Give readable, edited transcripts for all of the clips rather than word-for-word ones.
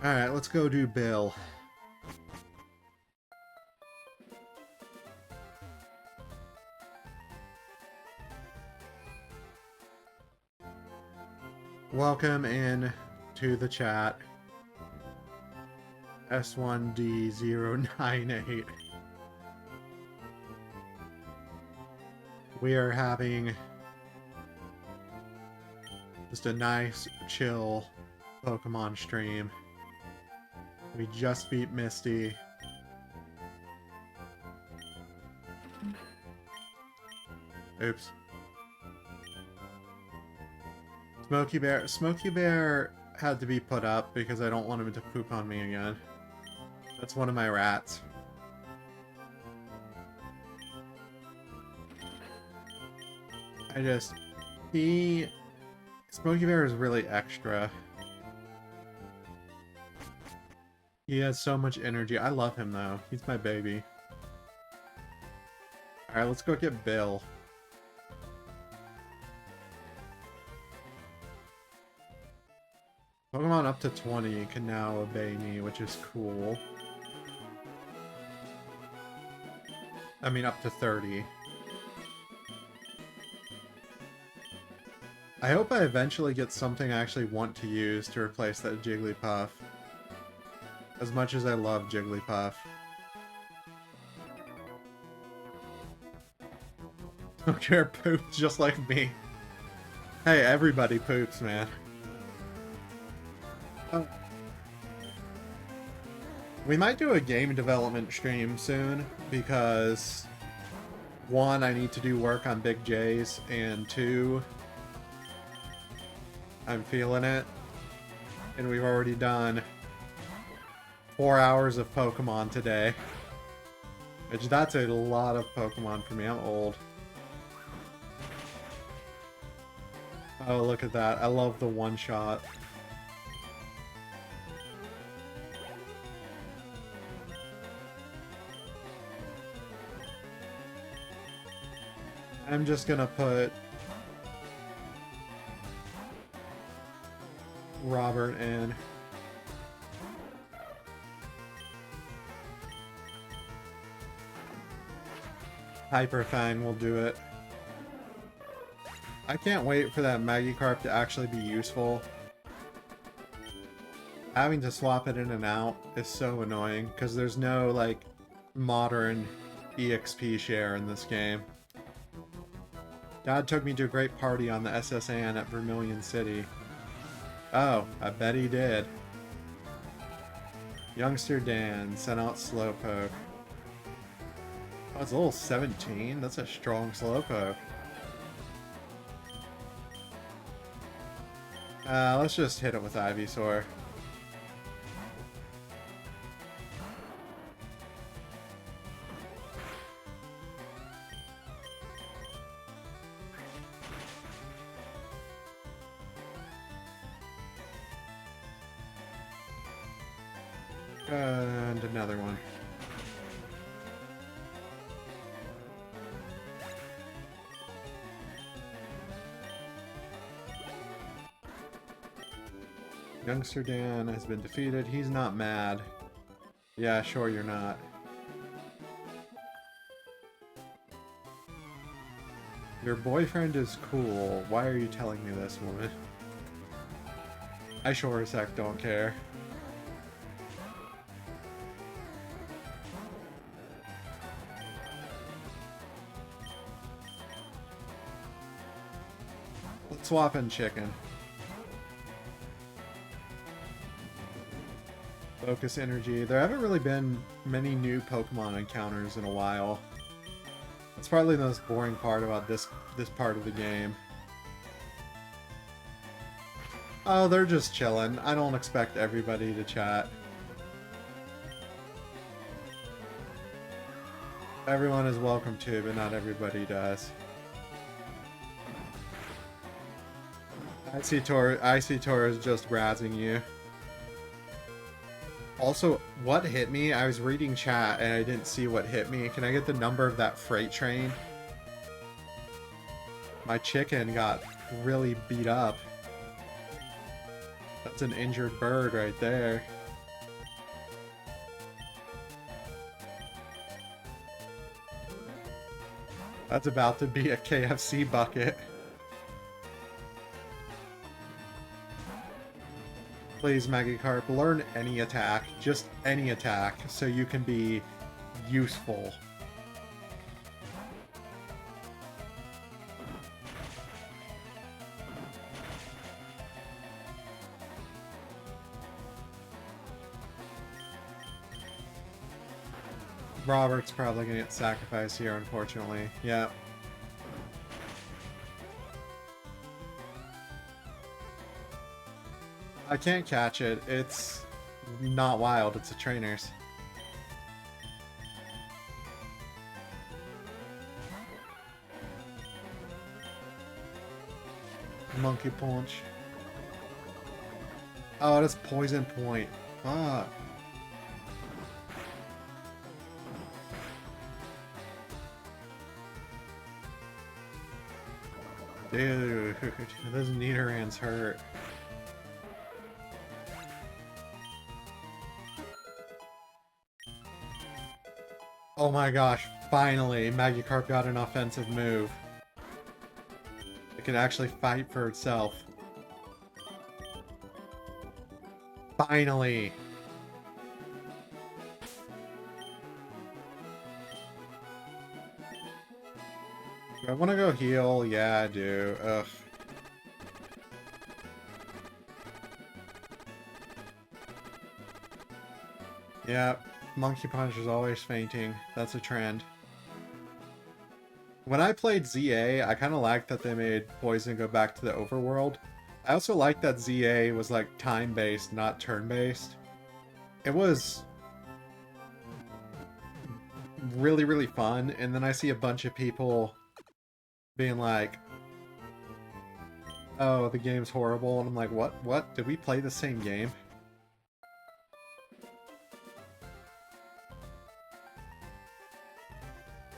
Alright, let's go do Bill. Welcome in to the chat. S1D098. We are having just a nice, chill Pokemon stream. We just beat Misty. Oops. Smokey Bear had to be put up because I don't want him to poop on me again. That's one of my rats. Smokey Bear is really extra. He has so much energy. I love him though. He's my baby. Alright, let's go get Bill. Pokemon up to 20 can now obey me, which is cool. I mean, up to 30. I hope I eventually get something I actually want to use to replace that Jigglypuff. As much as I love Jigglypuff. Smokey poops just like me. Hey, everybody poops, man. Oh. We might do a game development stream soon, because 1, I need to do work on Big J's, and 2, I'm feeling it. And we've already done 4 hours of Pokemon today. Which, that's a lot of Pokemon for me. I'm old. Oh, look at that. I love the one-shot. I'm just gonna put Robert in. Hyperfang will do it. I can't wait for that Magikarp to actually be useful. Having to swap it in and out is so annoying, because there's no, like, modern EXP share in this game. Dad took me to a great party on the SSN at Vermilion City. Oh, I bet he did. Youngster Dan sent out Slowpoke. Oh, it's a little 17? That's a strong Slowpoke. Let's just hit it with Ivysaur. And another one. Youngster Dan has been defeated. He's not mad. Yeah, sure you're not. Your boyfriend is cool. Why are you telling me this, woman? I sure as heck don't care. Let's swap in chicken. Focus energy. There haven't really been many new Pokemon encounters in a while. That's probably the most boring part about this part of the game. Oh, they're just chilling. I don't expect everybody to chat. Everyone is welcome to, but not everybody does. I see Tor is just razzing you. Also, what hit me? I was reading chat and I didn't see what hit me. Can I get the number of that freight train? My chicken got really beat up. That's an injured bird right there. That's about to be a KFC bucket. Please, Magikarp, learn any attack. Just any attack, so you can be useful. Robert's probably gonna get sacrificed here, unfortunately. Yeah. I can't catch it. It's not wild, it's a trainer's. Monkey Punch. Oh, it is Poison Point. Fuck. Dude, those Nidorans hurt. Oh my gosh, finally, Magikarp got an offensive move. It can actually fight for itself. Finally! Do I want to go heal? Yeah, I do. Ugh. Yeah, Monkey Punch is always fainting. That's a trend. When I played ZA, I kind of liked that they made Poison go back to the overworld. I also liked that ZA was like time-based, not turn-based. It was really, really fun, and then I see a bunch of people being like, oh, the game's horrible, and I'm like, what? Did we play the same game?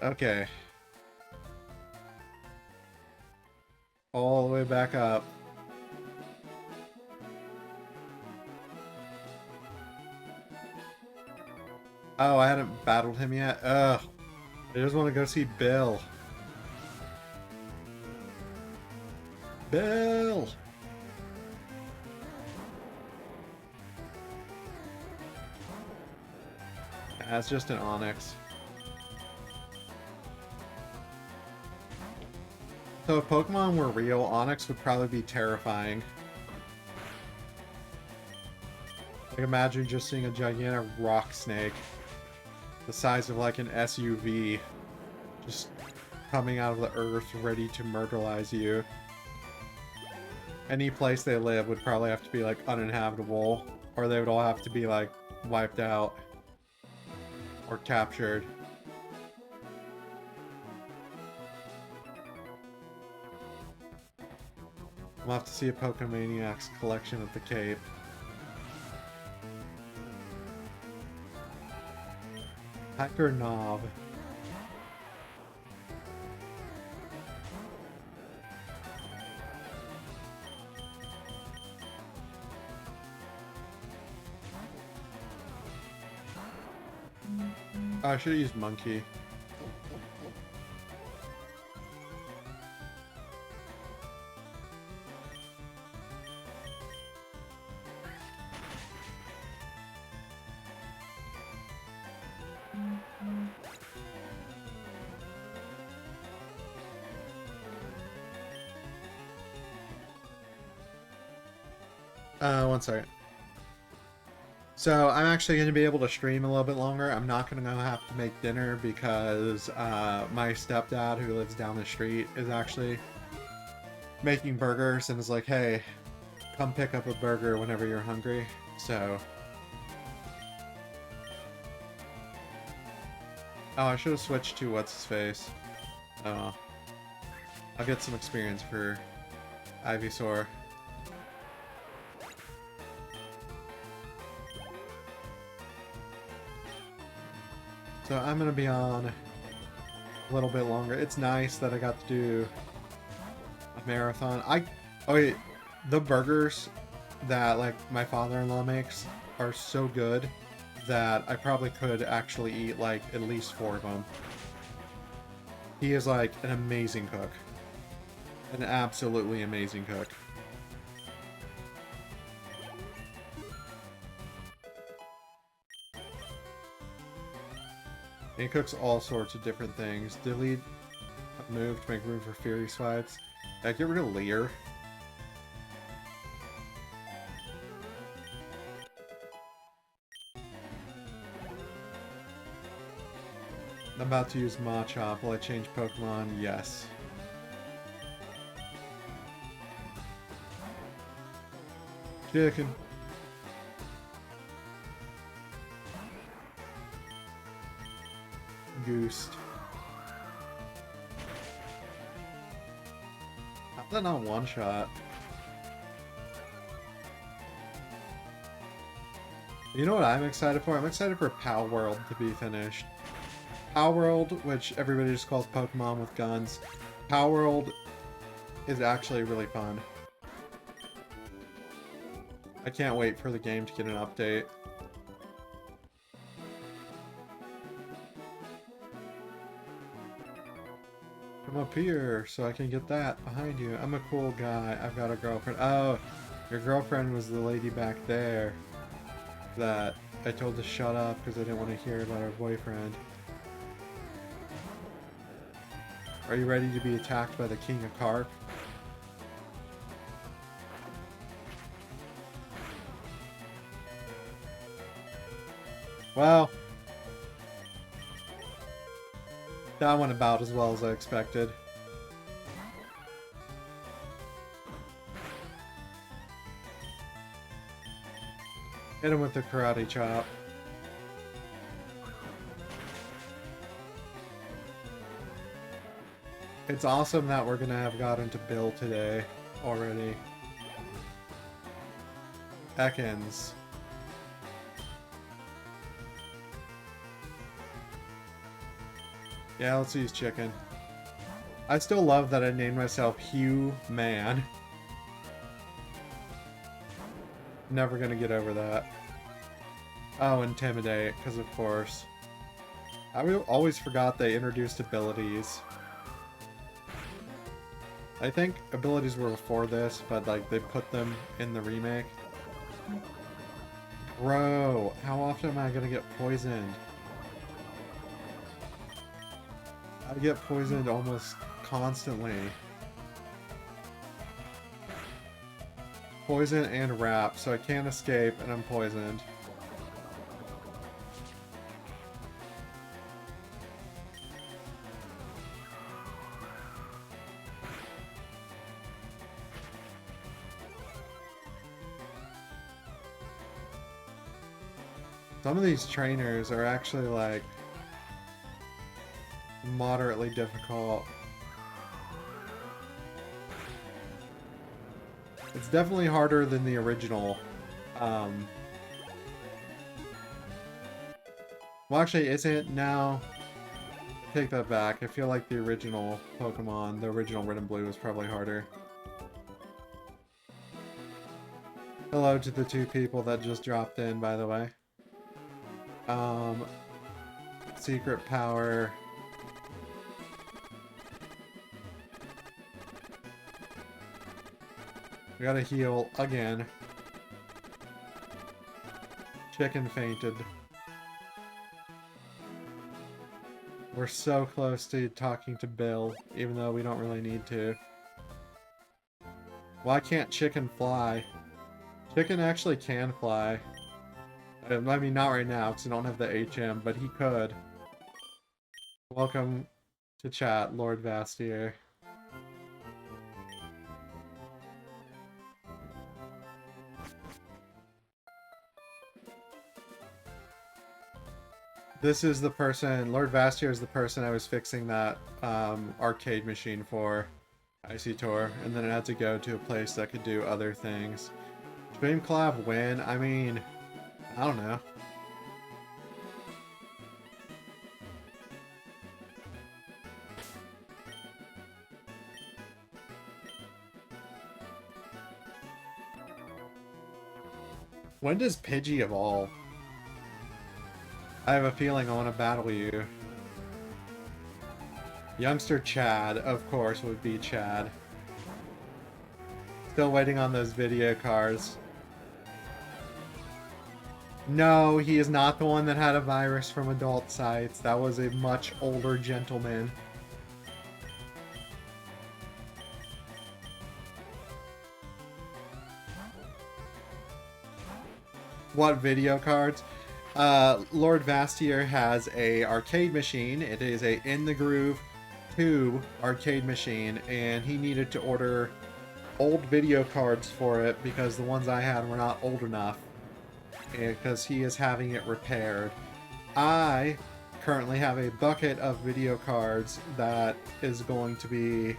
Okay. All the way back up. Oh, I hadn't battled him yet? Ugh. I just want to go see Bill. Bill! That's just an Onyx. So if Pokemon were real, Onyx would probably be terrifying. Like imagine just seeing a gigantic rock snake the size of like an SUV just coming out of the earth ready to murderalize you. Any place they live would probably have to be like uninhabitable, or they would all have to be like wiped out or captured. We'll have to see a Pokemaniac's collection at the Cape. Hacker Knob. Oh, I should have used Monkey. One second. So I'm actually going to be able to stream a little bit longer. I'm not going to have to make dinner because my stepdad, who lives down the street, is actually making burgers and is like, hey, come pick up a burger whenever you're hungry. So... Oh, I should have switched to what's-his-face. Oh. I'll get some experience for Ivysaur. So I'm going to be on a little bit longer. It's nice that I got to do a marathon. Oh wait, the burgers that like my father-in-law makes are so good that I probably could actually eat like at least 4 of them. He is like an amazing cook. An absolutely amazing cook. He cooks all sorts of different things. Delete a move to make room for Fury Swipes. Get rid of Leer. I'm about to use Machop. Will I change Pokemon? Yes. Chicken. Goosed. How's that not one shot? You know what I'm excited for? I'm excited for Pow World to be finished. Pow World, which everybody just calls Pokemon with guns. Pow World is actually really fun. I can't wait for the game to get an update. Come up here so I can get that behind you. I'm a cool guy. I've got a girlfriend. Oh, your girlfriend was the lady back there that I told to shut up because I didn't want to hear about her boyfriend. Are you ready to be attacked by the King of Carp? Well, that went about as well as I expected. Hit him with the karate chop. It's awesome that we're gonna have gotten to Bill today already. Ekans. Yeah, let's use chicken. I still love that I named myself Hugh Man. Never gonna get over that. Oh, Intimidate, because of course. I always forgot they introduced abilities. I think abilities were before this, but like they put them in the remake. Bro, how often am I gonna get poisoned? I get poisoned almost constantly. Poison and wrap, so I can't escape and I'm poisoned. Some of these trainers are actually like moderately difficult. It's definitely harder than the original. Well, actually, isn't now. Take that back. I feel like the original Pokemon, the original Red and Blue, was probably harder. Hello to the two people that just dropped in, by the way. Secret power. We gotta heal again. Chicken fainted. We're so close to talking to Bill, even though we don't really need to. Why can't Chicken fly? Chicken actually can fly. I mean, not right now, because I don't have the HM, but he could. Welcome to chat, Lord Vastier. This is the person, Lord Vastier is the person I was fixing that arcade machine for, Icy Tour, and then it had to go to a place that could do other things. Stream collab win? I mean, I don't know. When does Pidgey evolve? I have a feeling I want to battle you. Youngster Chad, of course, would be Chad. Still waiting on those video cards. No, he is not the one that had a virus from adult sites. That was a much older gentleman. What video cards? Lord Vastier has a arcade machine. It is a In the Groove 2 arcade machine, and he needed to order old video cards for it because the ones I had were not old enough, because he is having it repaired. I currently have a bucket of video cards that is going to be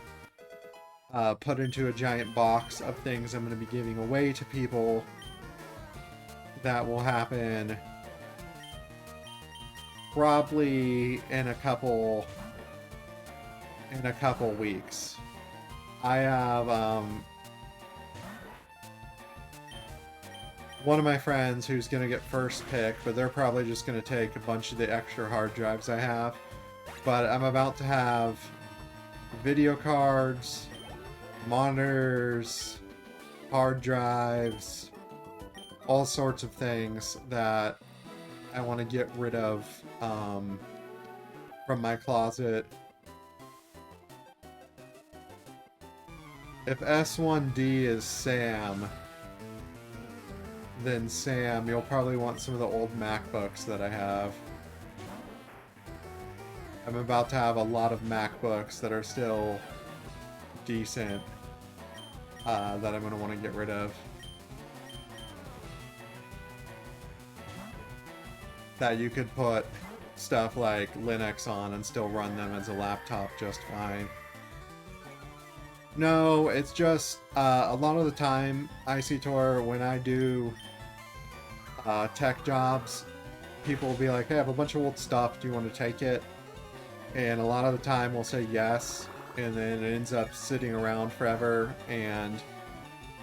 put into a giant box of things I'm going to be giving away to people. That will happen probably in a couple weeks. I have one of my friends who's gonna get first pick, but they're probably just gonna take a bunch of the extra hard drives I have. But I'm about to have video cards, monitors, hard drives, all sorts of things that I want to get rid of from my closet. If S1D is Sam, then Sam, you'll probably want some of the old MacBooks that I have. I'm about to have a lot of MacBooks that are still decent that I'm going to want to get rid of. That you could put stuff like Linux on and still run them as a laptop just fine. No, it's just a lot of the time, ICTOR, when I do tech jobs, people will be like, hey, I have a bunch of old stuff, do you want to take it? And a lot of the time we'll say yes, and then it ends up sitting around forever, and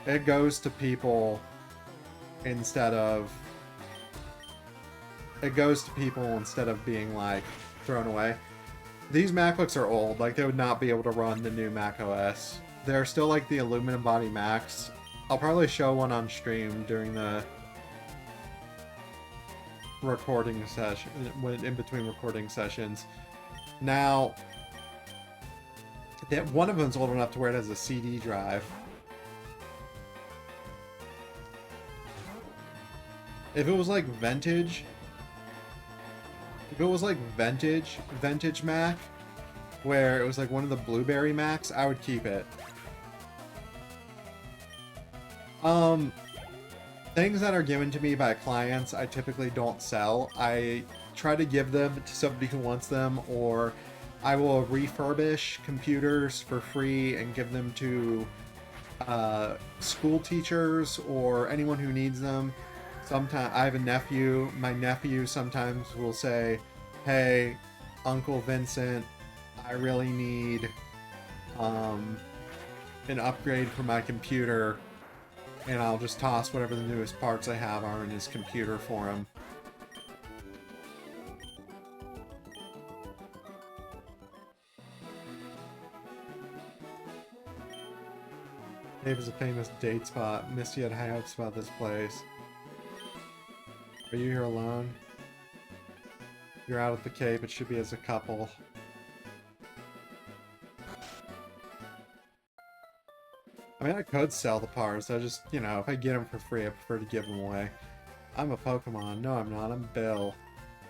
it goes to people instead of being like thrown away. These MacBooks are old, like they would not be able to run the new Mac OS. They're still like the aluminum body Macs. I'll probably show one on stream during the recording session, in between recording sessions. Now, one of them's old enough to where it has a CD drive. If it was like vintage Mac, where it was like one of the Blueberry Macs, I would keep it. Things that are given to me by clients, I typically don't sell. I try to give them to somebody who wants them, or I will refurbish computers for free and give them to school teachers or anyone who needs them. Sometimes I have a nephew. My nephew sometimes will say, hey, Uncle Vincent, I really need an upgrade for my computer, and I'll just toss whatever the newest parts I have are in his computer for him. Dave is a famous date spot. Misty had high hopes about this place. Are you here alone? You're out at the Cape. It should be as a couple. I mean, I could sell the parts. I just, you know, if I get them for free, I prefer to give them away. I'm a Pokemon. No, I'm not. I'm Bill.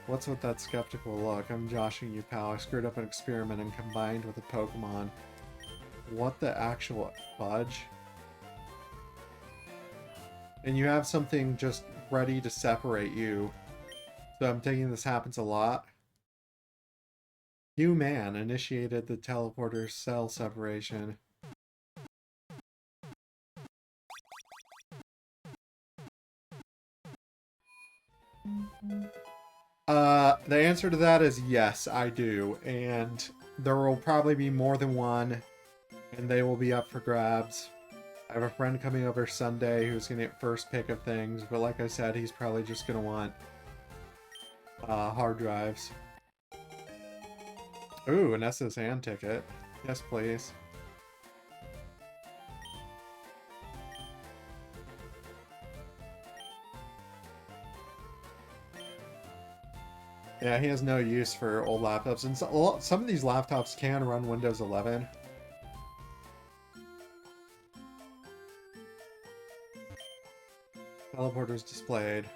What's with that skeptical look? I'm joshing you, pal. I screwed up an experiment and combined with a Pokemon. What the actual fudge? And you have something just ready to separate you. So I'm thinking this happens a lot. You man initiated the teleporter cell separation. The answer to that is yes, I do. And there will probably be more than one, and they will be up for grabs. I have a friend coming over Sunday who's going to get first pick of things, but like I said, he's probably just going to want hard drives. Ooh, an SSN ticket. Yes, please. Yeah, he has no use for old laptops. And some of these laptops can run Windows 11. Teleporter's displayed.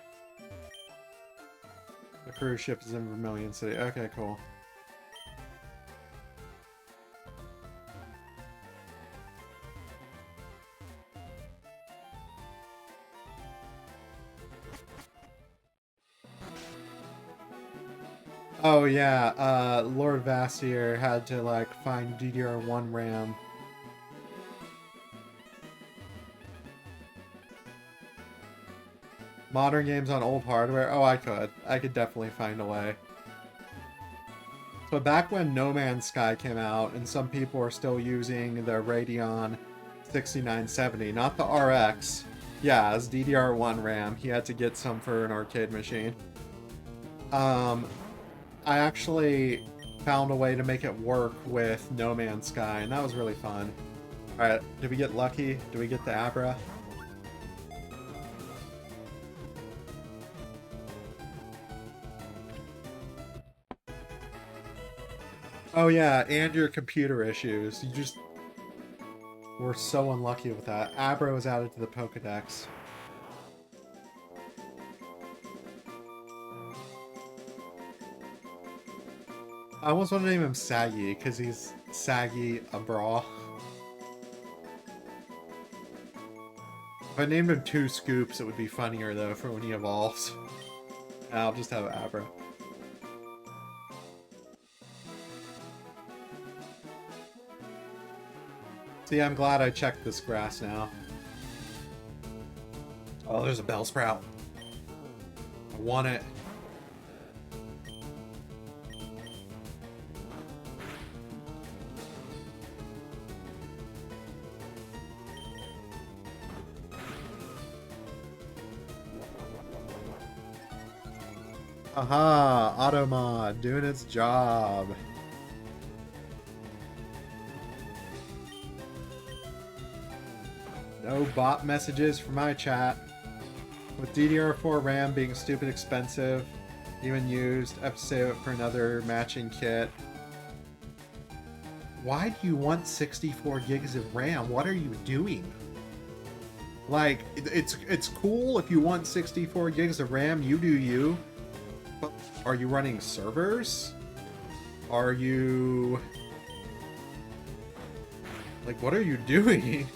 The cruise ship is in Vermilion City. Okay, cool. Oh yeah, Lord Vassier had to like find DDR1 RAM. Modern games on old hardware? Oh, I could definitely find a way. So back when No Man's Sky came out, and some people were still using the Radeon 6970, not the RX. Yeah, as DDR1 RAM. He had to get some for an arcade machine. I actually found a way to make it work with No Man's Sky, and that was really fun. Alright, did we get lucky? Did we get the Abra? Oh yeah, and your computer issues. You just were so unlucky with that. Abra was added to the Pokedex. I almost want to name him Saggy, because he's Saggy a bra. If I named him Two Scoops, it would be funnier, though, for when he evolves. I'll just have Abra. See, I'm glad I checked this grass now. Oh, there's a Bellsprout. I want it. Aha! Automod doing its job. No bot messages for my chat. With DDR4 RAM being stupid expensive, even used, I have to save it for another matching kit. Why do you want 64 gigs of RAM? What are you doing? Like, it's cool if you want 64 gigs of RAM, you do you. But are you running servers? Are you... Like, what are you doing?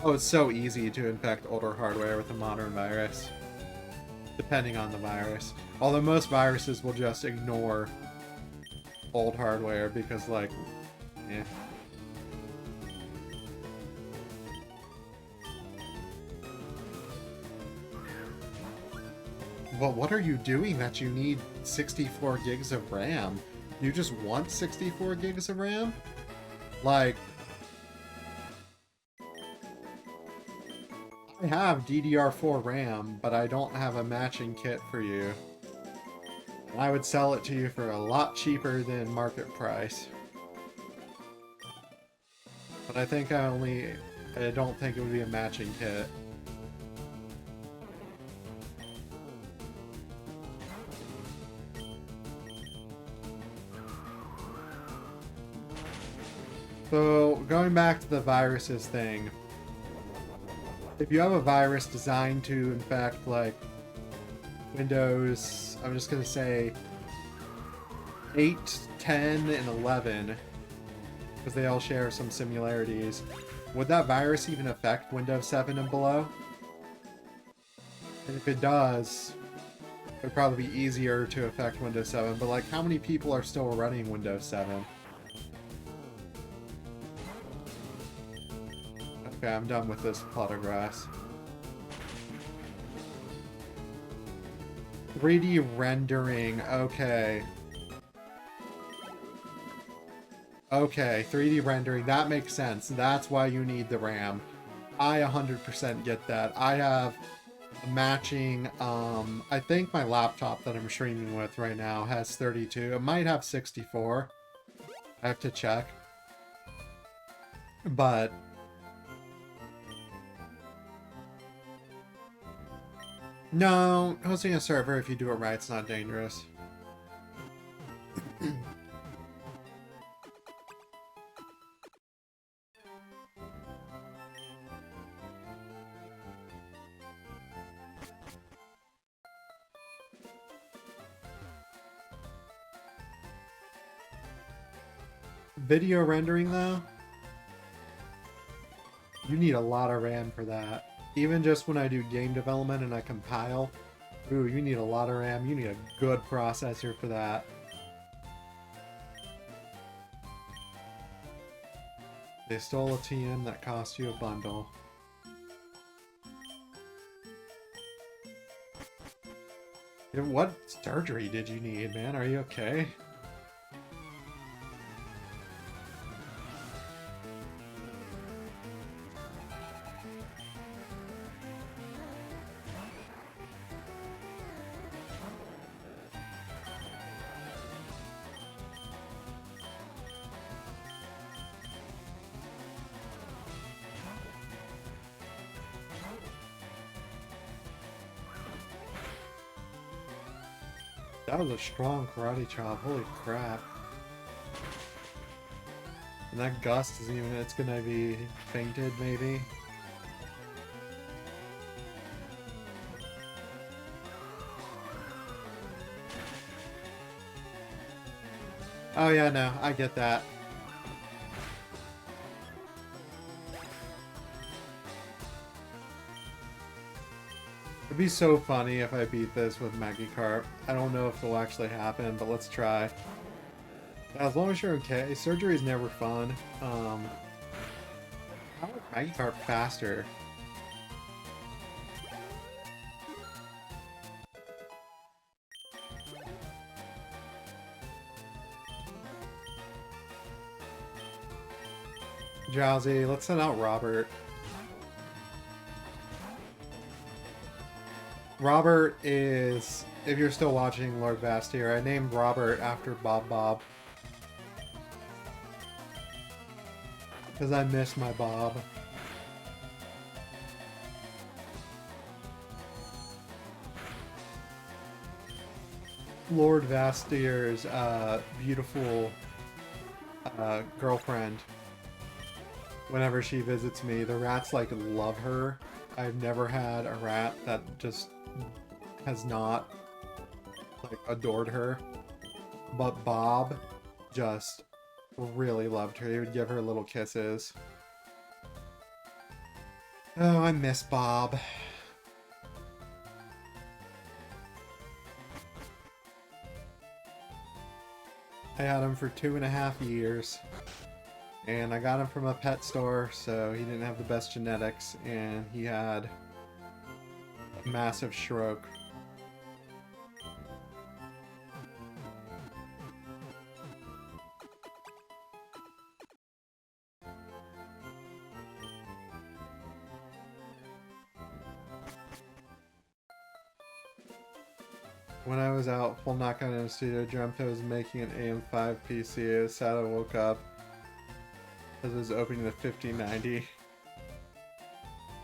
Oh, it's so easy to infect older hardware with a modern virus. Depending on the virus. Although most viruses will just ignore old hardware because, like, yeah. Well, what are you doing that you need 64 gigs of RAM? You just want 64 gigs of RAM? Like... I have DDR4 RAM, but I don't have a matching kit for you. And I would sell it to you for a lot cheaper than market price. But I think I don't think it would be a matching kit. So, going back to the viruses thing. If you have a virus designed to infect, like, Windows, I'm just going to say 8, 10, and 11, because they all share some similarities, would that virus even affect Windows 7 and below? And if it does, it would probably be easier to affect Windows 7, but, like, how many people are still running Windows 7? Okay, I'm done with this plot of grass. 3D rendering, okay. Okay, 3D rendering, that makes sense. That's why you need the RAM. I 100% get that. I have matching. I think my laptop that I'm streaming with right now has 32. It might have 64. I have to check. But no, hosting a server, if you do it right, it's not dangerous. Video rendering, though, you need a lot of RAM for that. Even just when I do game development and I compile, ooh, you need a lot of RAM. You need a good processor for that. They stole a TN that cost you a bundle. What surgery did you need, man? Are you okay? That was a strong karate chop, holy crap. And that gust is even, it's gonna be fainted maybe. Oh yeah, no, I get that. It'd be so funny if I beat this with Magikarp. I don't know if it'll actually happen, but let's try. As long as you're okay. Surgery is never fun. How is Magikarp faster? Drowsy, let's send out Robert. Robert is, if you're still watching Lord Vastier, I named Robert after Bob Bob. Because I miss my Bob. Lord Vastier's beautiful girlfriend. Whenever she visits me, the rats like love her. I've never had a rat that just has not like adored her, but Bob just really loved her. He would give her little kisses. Oh, I miss Bob. I had him for 2.5 years. And I got him from a pet store, so he didn't have the best genetics, and he had a massive stroke. When I was out full knockout in the studio, dreamt I was making an AM5 PC. I was sad I woke up as I was opening the 5090.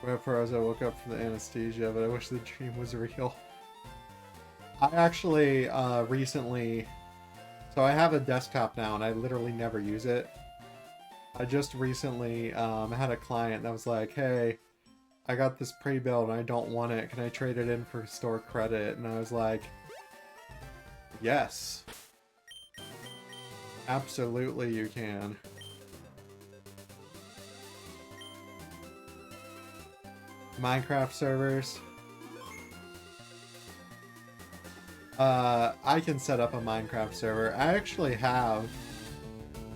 Wherefore as I woke up from the anesthesia, but I wish the dream was real. I actually recently, so I have a desktop now and I literally never use it. I just recently had a client that was like, hey, I got this pre-built and I don't want it. Can I trade it in for store credit? And I was like, yes. Absolutely you can. Minecraft servers. I can set up a Minecraft server. I actually have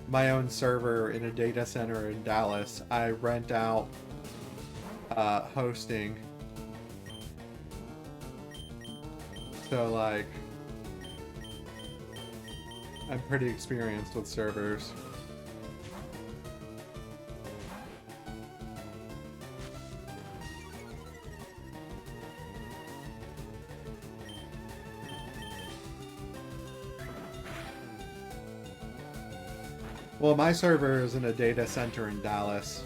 my own server in a data center in Dallas. I rent out hosting. So like, I'm pretty experienced with servers. Well, my server is in a data center in Dallas.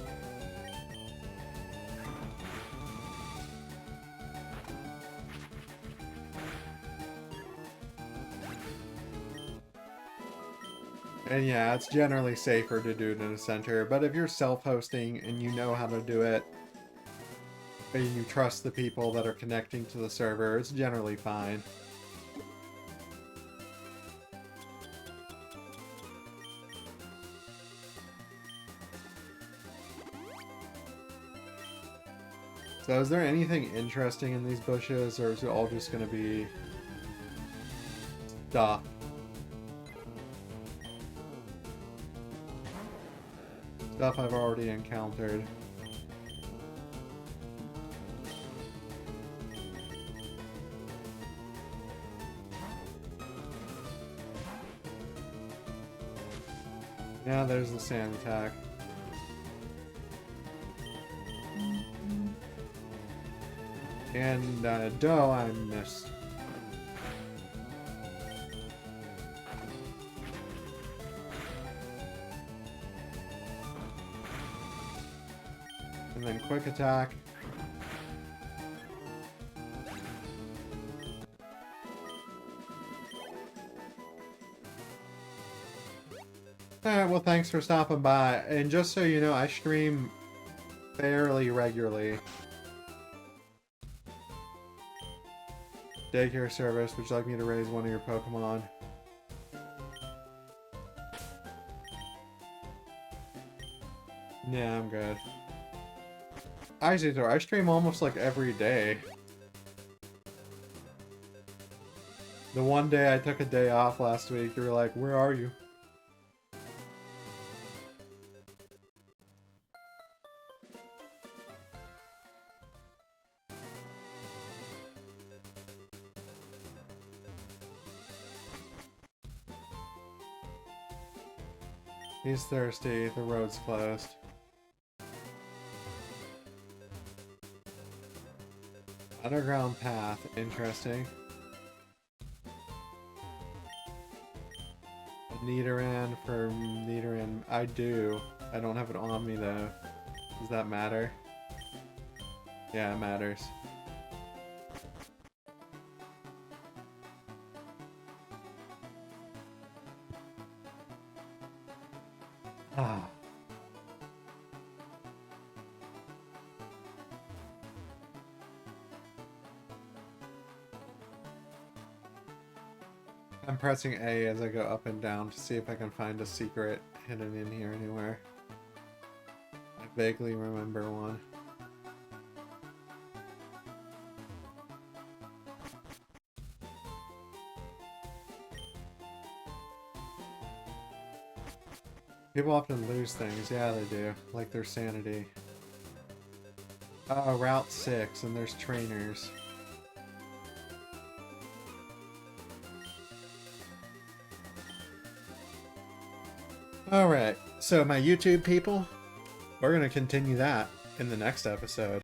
And yeah, it's generally safer to do it in a center, but if you're self-hosting and you know how to do it, and you trust the people that are connecting to the server, it's generally fine. So is there anything interesting in these bushes, or is it all just going to be stuff? Stuff I've already encountered. Yeah, there's the sand attack. And dough I missed. And then quick attack. Alright, well thanks for stopping by. And just so you know, I stream fairly regularly. Daycare service, would you like me to raise one of your Pokemon? Yeah, I'm good. I stream almost like every day. The one day I took a day off last week, you were like, where are you? He's thirsty, the road's closed. Underground path, interesting. Nidoran for Nidoran. I do. I don't have it on me though. Does that matter? Yeah, it matters. Ah. I'm pressing A as I go up and down to see if I can find a secret hidden in here anywhere. I vaguely remember one. People often lose things. Yeah, they do. Like their sanity. Oh, Route 6, and there's trainers. Alright, so my YouTube people, we're going to continue that in the next episode.